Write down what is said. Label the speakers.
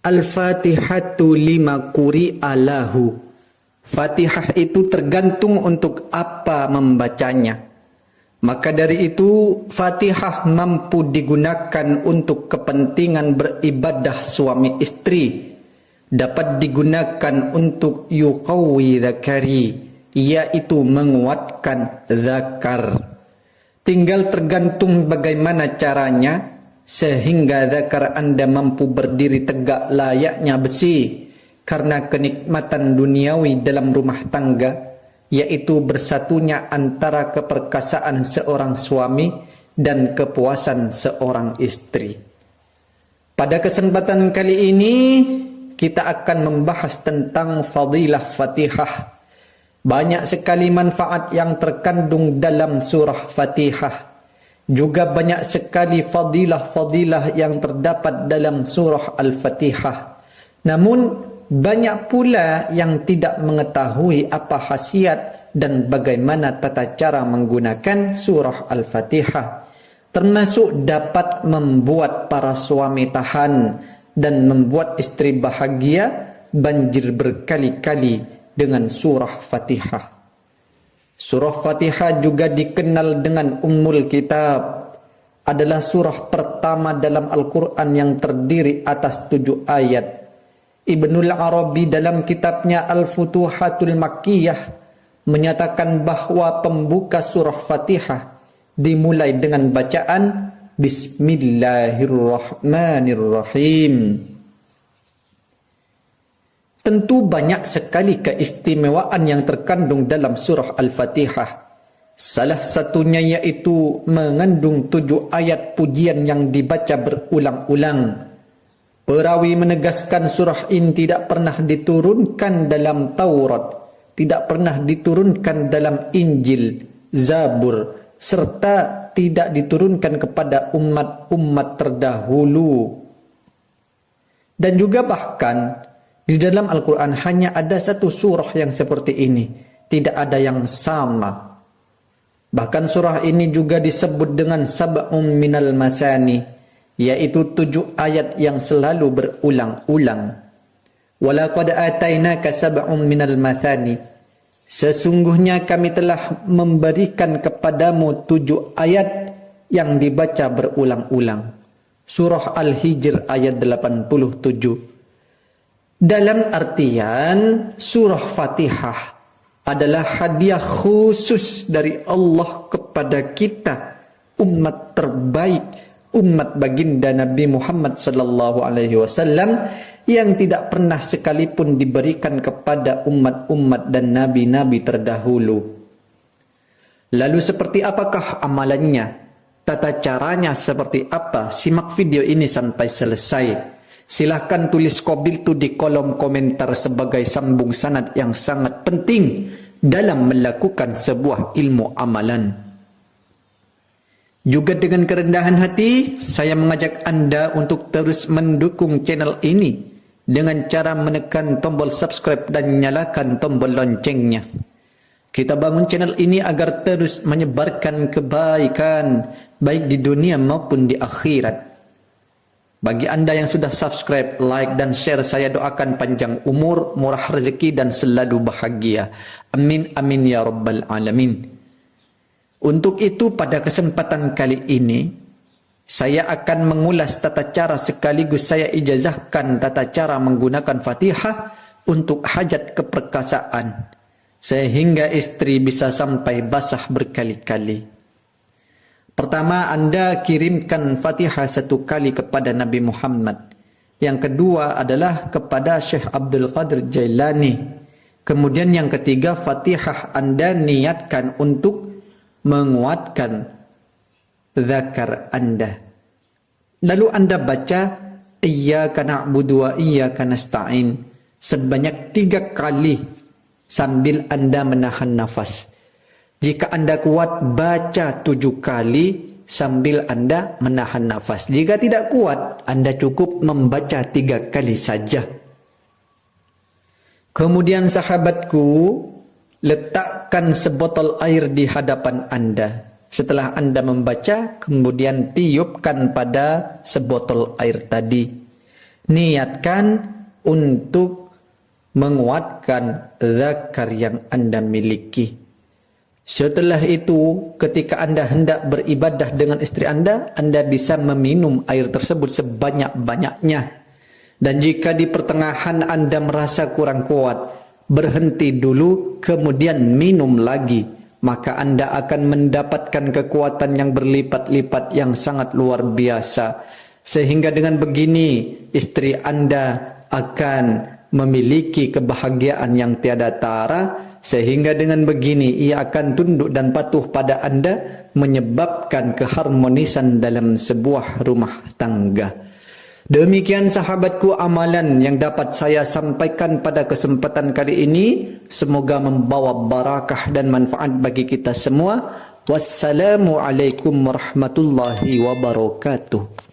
Speaker 1: Al-Fatihatu lima quri'a lahu. Fatihah itu tergantung untuk apa membacanya. Maka dari itu Fatihah mampu digunakan untuk kepentingan beribadah suami istri. Dapat digunakan untuk yuqawwi dzakari, yaitu menguatkan zakar. Tinggal tergantung bagaimana caranya sehingga zakar Anda mampu berdiri tegak layaknya besi karena kenikmatan duniawi dalam rumah tangga, yaitu bersatunya antara keperkasaan seorang suami dan kepuasan seorang istri. Pada kesempatan kali ini kita akan membahas tentang fadilah Fatihah. Banyak sekali manfaat yang terkandung dalam surah Fatihah. Juga banyak sekali fadilah-fadilah yang terdapat dalam surah Al-Fatihah. Namun banyak pula yang tidak mengetahui apa khasiat dan bagaimana tata cara menggunakan surah Al-Fatihah. Termasuk dapat membuat para suami tahan dan membuat istri bahagia banjir berkali-kali dengan surah Fatihah. Surah Fatihah juga dikenal dengan Ummul Kitab. Adalah surah pertama dalam Al-Quran yang terdiri atas 7 ayat. Ibnul Arabi dalam kitabnya Al-Futuhatul Makkiyah menyatakan bahawa pembuka surah Fatihah dimulai dengan bacaan Bismillahirrahmanirrahim. Tentu banyak sekali keistimewaan yang terkandung dalam surah Al-Fatihah. Salah satunya yaitu mengandung 7 ayat pujian yang dibaca berulang-ulang. Perawi menegaskan surah ini tidak pernah diturunkan dalam Taurat, tidak pernah diturunkan dalam Injil, Zabur, serta tidak diturunkan kepada umat-umat terdahulu. Dan juga bahkan di dalam Al-Quran hanya ada satu surah yang seperti ini. Tidak ada yang sama. Bahkan surah ini juga disebut dengan sab'un minal masani, yaitu 7 ayat yang selalu berulang-ulang. Walaqad atainaka sab'un minal mathani. Sesungguhnya kami telah memberikan kepadamu 7 ayat yang dibaca berulang-ulang. Surah Al-Hijr ayat 87. Dalam artian surah Fatihah adalah hadiah khusus dari Allah kepada kita, umat terbaik, umat baginda Nabi Muhammad sallallahu alaihi wasallam yang tidak pernah sekalipun diberikan kepada umat-umat dan nabi-nabi terdahulu. Lalu seperti apakah amalannya? Tata caranya seperti apa? Simak video ini sampai selesai. Silahkan tulis qabiltu di kolom komentar sebagai sambung sanad yang sangat penting dalam melakukan sebuah ilmu amalan. Juga dengan kerendahan hati, saya mengajak Anda untuk terus mendukung channel ini dengan cara menekan tombol subscribe dan nyalakan tombol loncengnya. Kita bangun channel ini agar terus menyebarkan kebaikan baik di dunia maupun di akhirat. Bagi Anda yang sudah subscribe, like dan share, saya doakan panjang umur, murah rezeki dan selalu bahagia. Amin amin ya rabbal alamin. Untuk itu pada kesempatan kali ini saya akan mengulas tata cara sekaligus saya ijazahkan tata cara menggunakan Fatihah untuk hajat keperkasaan sehingga istri bisa sampai basah berkali-kali. Pertama, Anda kirimkan Fatihah 1 kali kepada Nabi Muhammad. Yang kedua adalah kepada Syekh Abdul Qadir Jailani. Kemudian yang ketiga, Fatihah Anda niatkan untuk menguatkan zakar Anda. Lalu Anda baca Iyyaka na'budu wa iyyaka nasta'in sebanyak 3 kali sambil Anda menahan nafas. Jika Anda kuat, baca 7 kali sambil Anda menahan nafas. Jika tidak kuat, Anda cukup membaca 3 kali saja. Kemudian sahabatku, letakkan sebotol air di hadapan Anda. Setelah Anda membaca, kemudian tiupkan pada sebotol air tadi. Niatkan untuk menguatkan zakar yang Anda miliki. Setelah itu, ketika Anda hendak beribadah dengan istri Anda bisa meminum air tersebut sebanyak-banyaknya. Dan jika di pertengahan Anda merasa kurang kuat, berhenti dulu, kemudian minum lagi. Maka Anda akan mendapatkan kekuatan yang berlipat-lipat yang sangat luar biasa. Sehingga dengan begini, istri Anda akan memiliki kebahagiaan yang tiada tara. Sehingga dengan begini, ia akan tunduk dan patuh pada Anda, menyebabkan keharmonisan dalam sebuah rumah tangga. Demikian sahabatku amalan yang dapat saya sampaikan pada kesempatan kali ini. Semoga membawa barakah dan manfaat bagi kita semua. Wassalamualaikum warahmatullahi wabarakatuh.